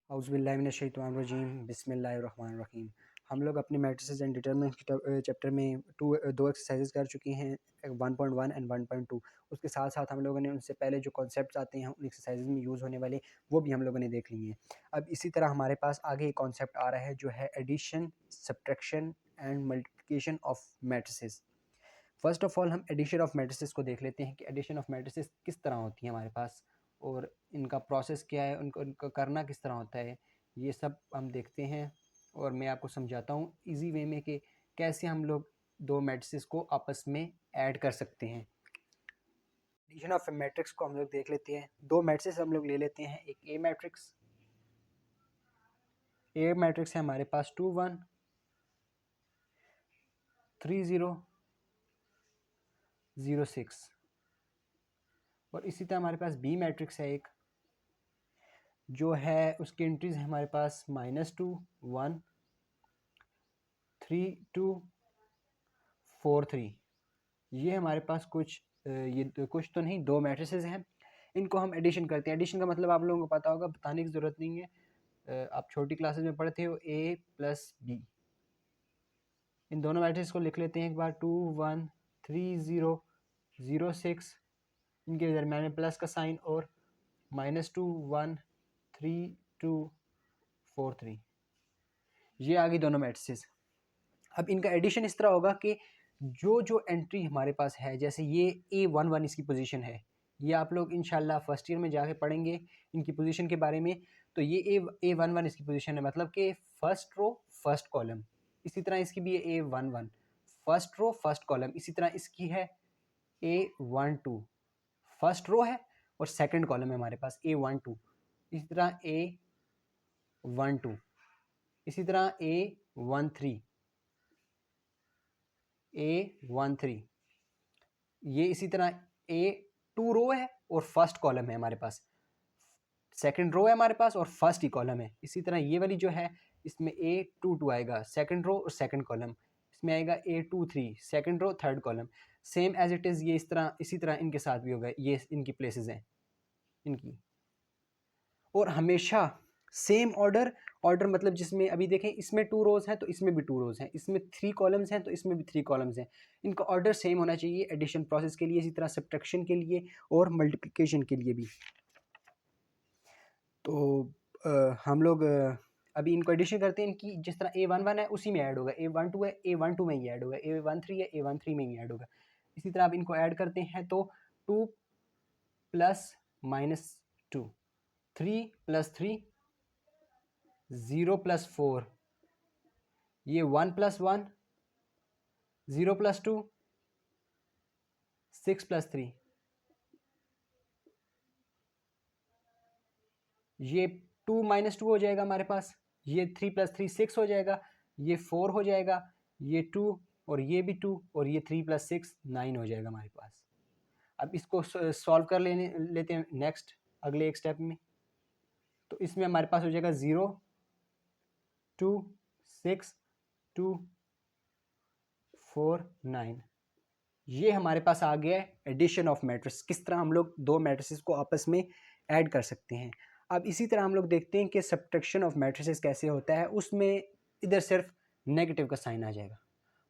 औज़ुबिल्लाहि बिस्मिल्लाहिर्रहमानिर्रहीम। हम लोग अपने मैट्रिसेस एंड डिटरमिनेंट्स चैप्टर में दो एक्सरसाइजेज कर चुके हैं, 1.1 एंड 1.2। उसके साथ साथ हम लोगों ने उनसे पहले जो कॉन्सेप्ट्स आते हैं उन एक्सरसाइजेज में यूज़ होने वाले वो भी हम लोगों ने देख लिए हैं। अब इसी तरह हमारे पास आगे एक कॉन्सेप्ट आ रहा है जो है addition, subtraction and multiplication of matrices. First of all हम एडिशन ऑफ मैट्रिसेस को देख लेते हैं कि एडिशन ऑफ मैट्रिसेस किस तरह होती है हमारे पास और इनका प्रोसेस क्या है, उनको करना किस तरह होता है, ये सब हम देखते हैं। और मैं आपको समझाता हूँ इजी वे में कि कैसे हम लोग दो मैट्रिसेस को आपस में ऐड कर सकते हैं। एडिशन ऑफ मैट्रिक्स को हम लोग देख लेते हैं। दो मैट्रिसेस हम लोग ले लेते हैं। एक ए मैट्रिक्स है हमारे पास 2 1 3 0 0 6। और इसी तरह हमारे पास बी मैट्रिक्स है एक, जो है उसकी एंट्रीज है हमारे पास -2 1 3 2 4 3। ये हमारे पास कुछ तो नहीं, दो मैट्रिसेस हैं। इनको हम एडिशन करते हैं। एडिशन का मतलब आप लोगों को पता होगा, बताने की ज़रूरत नहीं है, आप छोटी क्लासेस में पढ़ते हो ए प्लस बी। इन दोनों मैट्रिक्स को लिख लेते हैं एक बार, 2 1 3 0 0 6। इनके दरम्यान में प्लस का साइन और -2 1 3 2 4 3। ये आ गई दोनों मैट्रिसेस। अब इनका एडिशन इस तरह होगा कि जो एंट्री हमारे पास है, जैसे ये A11 इसकी पोजीशन है, ये आप लोग इंशाल्लाह फर्स्ट ईयर में जाके पढ़ेंगे इनकी पोजीशन के बारे में। तो ये A11 इसकी पोजीशन है, मतलब कि फर्स्ट रो फर्स्ट कॉलम। इसी तरह इसकी भी है A11 first row first column. इसी तरह इसकी है A12 फर्स्ट रो है और सेकंड कॉलम है हमारे पास A12। इसी तरह A12, इसी तरह A13 ये इसी तरह A2 रो है और फर्स्ट कॉलम है हमारे पास, सेकंड रो है हमारे पास और फर्स्ट ही कॉलम है। इसी तरह ये वाली जो है इसमें A22 आएगा, सेकंड रो और सेकंड कॉलम। इसमें आएगा A23 second row third column. Same as it is ये इसी तरह इनके साथ भी होगा। ये इनकी प्लेसेस हैं इनकी। और हमेशा सेम ऑर्डर मतलब जिसमें अभी देखें इसमें 2 रोज़ हैं तो इसमें भी 2 रोज़ हैं, इसमें 3 कॉलम्स हैं तो इसमें भी 3 कॉलम्स हैं। इनका ऑर्डर सेम होना चाहिए एडिशन प्रोसेस के लिए, इसी तरह सब्ट्रैक्शन के लिए और मल्टीप्लिकेशन के लिए भी। तो हम लोग अभी इनको एडिशन करते हैं। इनकी जिस तरह A11 है उसी में ऐड होगा, A12 है A12 में ही ऐड होगा, A13 है A13 में ही ऐड होगा। इसी तरह आप इनको ऐड करते हैं तो 2 + -2 3 + 3 0 + 4, ये 1 + 1 0 + 2 6 + 3, ये 2 - 2 हो जाएगा हमारे पास, ये 3 + 3 6 हो जाएगा, ये 4 हो जाएगा, ये 2 और ये भी 2 और ये 3 + 6 9 हो जाएगा हमारे पास। अब इसको सॉल्व कर लेते हैं नेक्स्ट अगले एक स्टेप में। तो इसमें हमारे पास हो जाएगा 0 2 6 2 4 9। ये हमारे पास आ गया है एडिशन ऑफ मैट्रिक्स। किस तरह हम लोग दो मैट्रिसेस को आपस में ऐड कर सकते हैं। अब इसी तरह हम लोग देखते हैं कि सब्ट्रैक्शन ऑफ मैट्रिसेस कैसे होता है। उसमें इधर सिर्फ नेगेटिव का साइन आ जाएगा,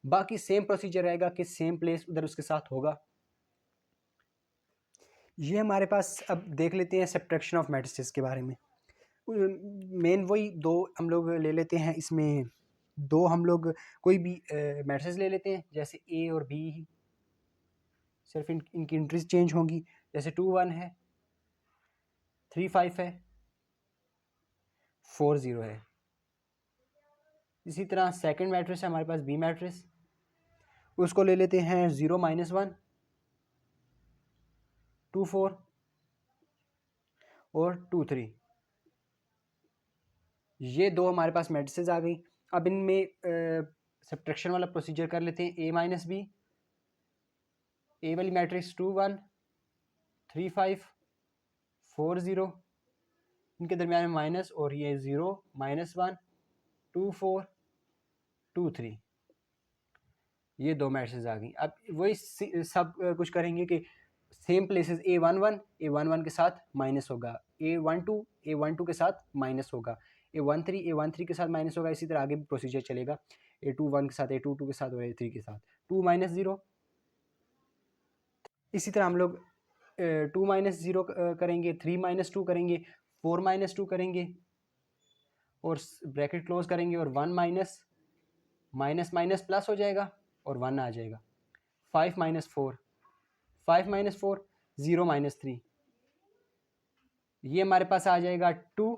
बाकी सेम प्रोसीजर रहेगा कि सेम प्लेस उधर उसके साथ होगा। ये हमारे पास अब देख लेते हैं सब्ट्रैक्शन ऑफ मैट्रिसेस के बारे में। मेन वही दो हम लोग ले लेते हैं। इसमें दो हम लोग कोई भी मैट्रिसेस ले लेते हैं, जैसे ए और बी ही, सिर्फ इनकी एंट्रीज चेंज होंगी। जैसे 2 1 है, 3 5 है, 4 0 है। इसी तरह सेकंड मैट्रिक्स है हमारे पास बी मैट्रिक्स, उसको ले लेते हैं 0 -1 2 4 और 2 3। ये दो हमारे पास मैट्रिसेस आ गई। अब इनमें सब्ट्रैक्शन वाला प्रोसीजर कर लेते हैं। A - B, ए वाली मैट्रिक्स 2 1 3 5 4 0, इनके दरमियान में माइनस और ये 0 -1 2 4 2 3। ये दो मैट्रिसेस आ गई। अब वही सब कुछ करेंगे कि सेम प्लेसेस A11 के साथ माइनस होगा, A12 के साथ माइनस होगा, A13 के साथ माइनस होगा। इसी तरह आगे भी प्रोसीजर चलेगा, A21 के साथ, A22 के साथ और A3 के साथ। 2 माइनस 0, इसी तरह हम लोग 2 माइनस 0 करेंगे, 3 माइनस 2 करेंगे, 4 माइनस 2 करेंगे और ब्रैकेट क्लोज करेंगे और 1 माइनस माइनस माइनस प्लस हो जाएगा और 1 आ जाएगा। 5 माइनस 4, 5 माइनस 4, 0 माइनस 3, ये हमारे पास आ जाएगा 2,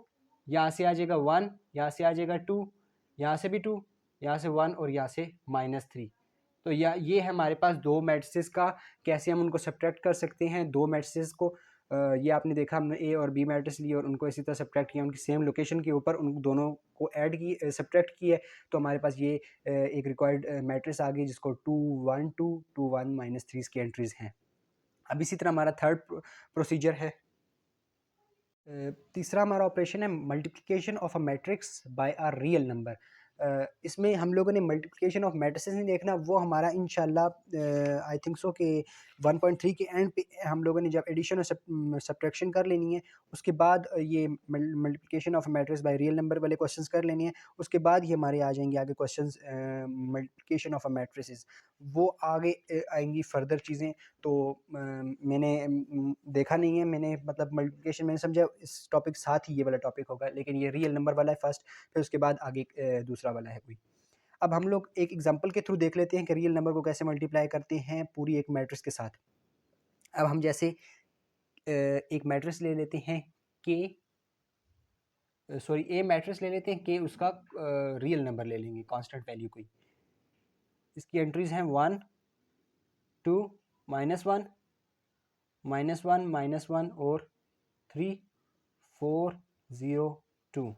यहाँ से आ जाएगा 1, यहाँ से आ जाएगा 2, यहाँ से भी 2, यहाँ से 1 और यहाँ से -3। तो ये है हमारे पास दो मैट्रिसेस का कैसे हम उनको सब्ट्रैक्ट कर सकते हैं। दो मैट्रिसेस को ये आपने देखा, हमने ए और बी मैट्रिक्स लिए और उनको इसी तरह सब्ट्रैक्ट किया, उनकी सेम लोकेशन के ऊपर उन दोनों को ऐड की, सब्ट्रैक्ट किया, तो हमारे पास ये एक रिक्वायर्ड मैट्रिक्स आ गई जिसको 2 1 2 2 1 -3 इसकी एंट्रीज हैं। अब इसी तरह हमारा थर्ड प्रोसीजर है, तीसरा हमारा ऑपरेशन है multiplication of a matrix bye a real number. इसमें हम लोगों ने मल्टीप्लिकेशन ऑफ मैट्रिसेस नहीं देखना, वो हमारा इंशाल्लाह आई थिंक सो कि 1.3 के एंड पे हम लोगों ने जब एडिशन और सब्ट्रैक्शन कर लेनी है, उसके बाद ये multiplication of matrix by real number वाले क्वेश्चंस कर लेने हैं। उसके बाद ही हमारे आ जाएंगे आगे questions multiplication of a matrices, वो आगे आएंगी फर्दर चीज़ें। तो मैंने देखा नहीं है, मैंने मतलब मल्टीप्लिकेशन मैंने समझा इस टॉपिक साथ ही ये वाला टॉपिक होगा, लेकिन ये रियल नंबर वाला है फर्स्ट, फिर उसके बाद आगे दूसरा वाला है कोई। अब हम लोग एक एग्जांपल के थ्रू देख लेते हैं कि रियल नंबर को कैसे मल्टीप्लाई करते हैं पूरी एक मैट्रिक्स के साथ। अब हम जैसे एक मैट्रिक्स ले लेते हैं के, सॉरी ए मैट्रिक्स ले लेते हैं, के उसका रियल नंबर ले लेंगे, कांस्टेंट वैल्यू कोई। इसकी एंट्रीज हैं 1 2 -1 -1 और 3 4 0 2।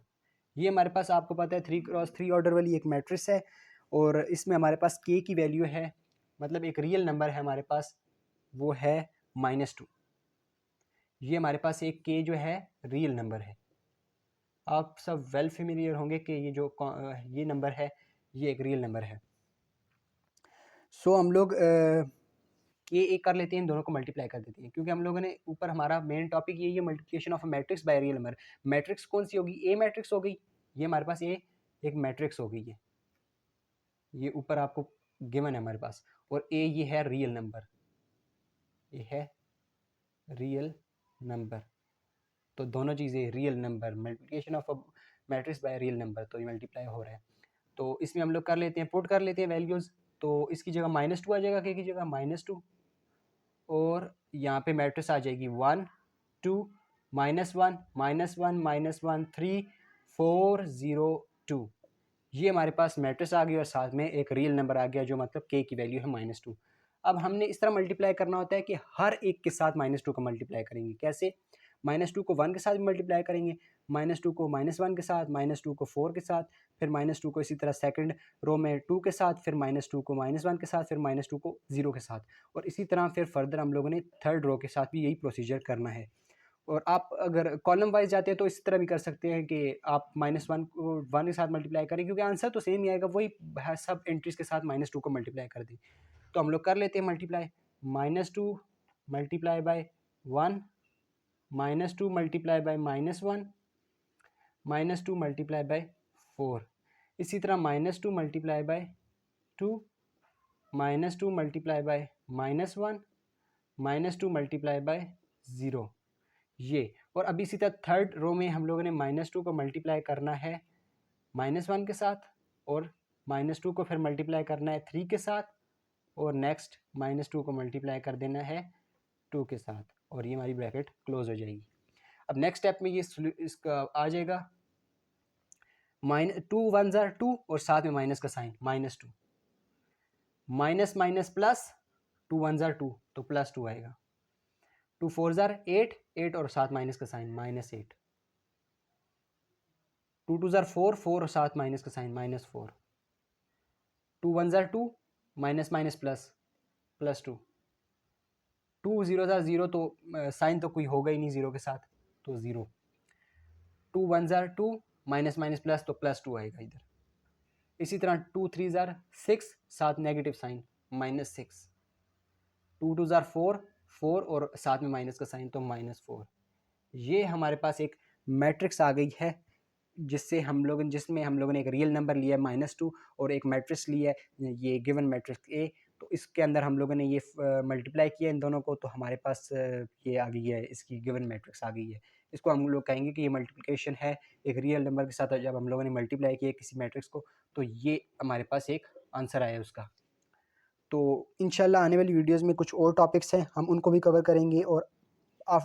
ये हमारे पास आपको पता है 3x3 ऑर्डर वाली एक मैट्रिक्स है और इसमें हमारे पास k की वैल्यू है, मतलब एक रियल नंबर है हमारे पास, वो है -2। ये हमारे पास एक k जो है रियल नंबर है। आप सब वेल फेमिलियर होंगे कि ये जो ये नंबर है ये एक रियल नंबर है। सो हम लोग ये एक कर लेते हैं, इन दोनों को मल्टीप्लाई कर देते हैं, क्योंकि हम लोगों ने ऊपर हमारा मेन टॉपिक यही है multiplication of matrix by real number. Matrix कौन सी होगी? ए मैट्रिक्स हो गई, ये हमारे पास ए एक मैट्रिक्स हो गई है, ये ऊपर आपको गिवन है हमारे पास, और ए ये है रियल नंबर, ये है रियल नंबर। तो दोनों चीज़ें real number, multiplication of matrix by real number, तो ये मल्टीप्लाई हो रहा है। तो इसमें हम लोग कर लेते हैं, पुट कर लेते हैं वैल्यूज़। तो इसकी जगह -2 आ जाएगा, के की जगह -2, और यहाँ पे मैट्रिक्स आ जाएगी 1 2 -1 -1 -1 3 4 0 2। ये हमारे पास मैट्रिक्स आ गई और साथ में एक रियल नंबर आ गया, जो मतलब k की वैल्यू है -2। अब हमने इस तरह मल्टीप्लाई करना होता है कि हर एक के साथ -2 का मल्टीप्लाई करेंगे। कैसे? -2 को 1 के साथ मल्टीप्लाई करेंगे, -2 को -1 के साथ, -2 को 4 के साथ, फिर -2 को इसी तरह सेकंड रो में 2 के साथ, फिर -2 को -1 के साथ, फिर -2 को 0 के साथ, और इसी तरह फिर फर्दर हम लोगों ने थर्ड रो के साथ भी यही प्रोसीजर करना है। और आप अगर कॉलम वाइज जाते हैं तो इस तरह भी कर सकते हैं कि आप -1 को 1 के साथ मल्टीप्लाई करें, क्योंकि आंसर तो सेम ही आएगा, वही सब एंट्रीज के साथ -2 को मल्टीप्लाई कर दें। तो हम लोग कर लेते हैं multiply, -2 multiply by 1, -2 multiply by -1, -2 multiply by 4, इसी तरह -2 multiply by 2, -2 multiply by -1, -2 multiply by 0, ये। और अभी इसी तरह थर्ड रो में हम लोगों ने -2 को मल्टीप्लाई करना है -1 के साथ, और -2 को फिर मल्टीप्लाई करना है 3 के साथ, और नेक्स्ट -2 को मल्टीप्लाई कर देना है 2 के साथ, और ये हमारी ब्रैकेट क्लोज हो जाएगी। अब नेक्स्ट स्टेप में ये इसका आ जाएगा -2 1 ज़ार 2 और साथ में माइनस का साइन -2, माइनस माइनस प्लस, 2 1 ज़ार 2 तो +2 आएगा, 2 4 ज़ार 8 8 और साथ माइनस का साइन -8, 2 2 ज़ार 4 4 और साथ माइनस का साइन -4, 2 1 ज़ार 2 माइनस माइनस प्लस +2, 2 0 ज़ार 0 तो साइन तो कोई होगा ही नहीं 0 के साथ, तो 0, 2 1 ज़ार 2 माइनस माइनस प्लस तो +2 आएगा इधर। इसी तरह 2 3 ज़ार 6 साथ नेगेटिव साइन -6, 2 2 ज़ार 4 4 और साथ में माइनस का साइन तो -4, ये हमारे पास एक मैट्रिक्स आ गई है जिसमें हम लोगों ने एक रियल नंबर लिया है -2 और एक मैट्रिक्स लिया है ये गिवन मैट्रिक्स ए। तो इसके अंदर हम लोगों ने ये मल्टीप्लाई किया इन दोनों को, तो हमारे पास ये आ गई है, इसकी गिवन मैट्रिक्स आ गई है। इसको हम लोग कहेंगे कि ये मल्टीप्लिकेशन है एक रियल नंबर के साथ। जब हम लोगों ने मल्टीप्लाई किया किसी मैट्रिक्स को, तो ये हमारे पास एक आंसर आया उसका। तो इंशाल्लाह आने वाली वीडियोज़ में कुछ और टॉपिक्स हैं, हम उनको भी कवर करेंगे। और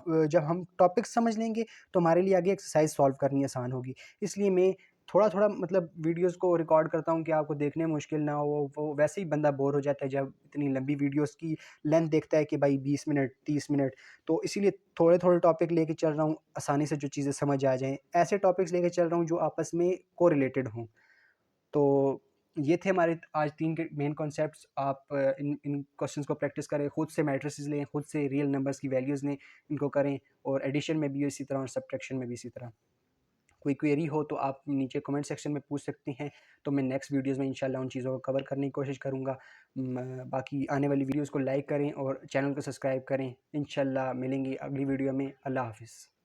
जब हम टॉपिक समझ लेंगे तो हमारे लिए आगे एक्सरसाइज सॉल्व करनी आसान होगी। इसलिए मैं थोड़ा-थोड़ा मतलब वीडियोज़ को रिकॉर्ड करता हूँ कि आपको देखने में मुश्किल ना हो। वो वैसे ही बंदा बोर हो जाता है जब इतनी लंबी वीडियोज़ की लेंथ देखता है कि भाई 20 मिनट, 30 मिनट। तो इसीलिए थोड़े-थोड़े टॉपिक लेके चल रहा हूँ, आसानी से जो चीज़ें समझ आ जाएँ। ऐसे टॉपिक्स लेके चल रहा हूँ जो आपस में कोरिलेटेड हों। तो ये थे हमारे आज 3 के मेन कॉन्सेप्ट्स। आप इन इन क्वेश्चंस को प्रैक्टिस करें, खुद से मैट्रिसेस लें, खुद से रियल नंबर्स की वैल्यूज़ लें, इनको करें। और एडिशन में भी इसी तरह और सब्ट्रैक्शन में भी इसी तरह। कोई क्वेरी हो तो आप नीचे कमेंट सेक्शन में पूछ सकती हैं, तो मैं नेक्स्ट वीडियोज़ में इंशाल्लाह उन चीज़ों को कवर करने की कोशिश करूँगा। बाकी आने वाली वीडियोज़ को लाइक करें और चैनल को सब्सक्राइब करें। इंशाल्लाह मिलेंगे अगली वीडियो में। अल्लाह हाफ़िज़।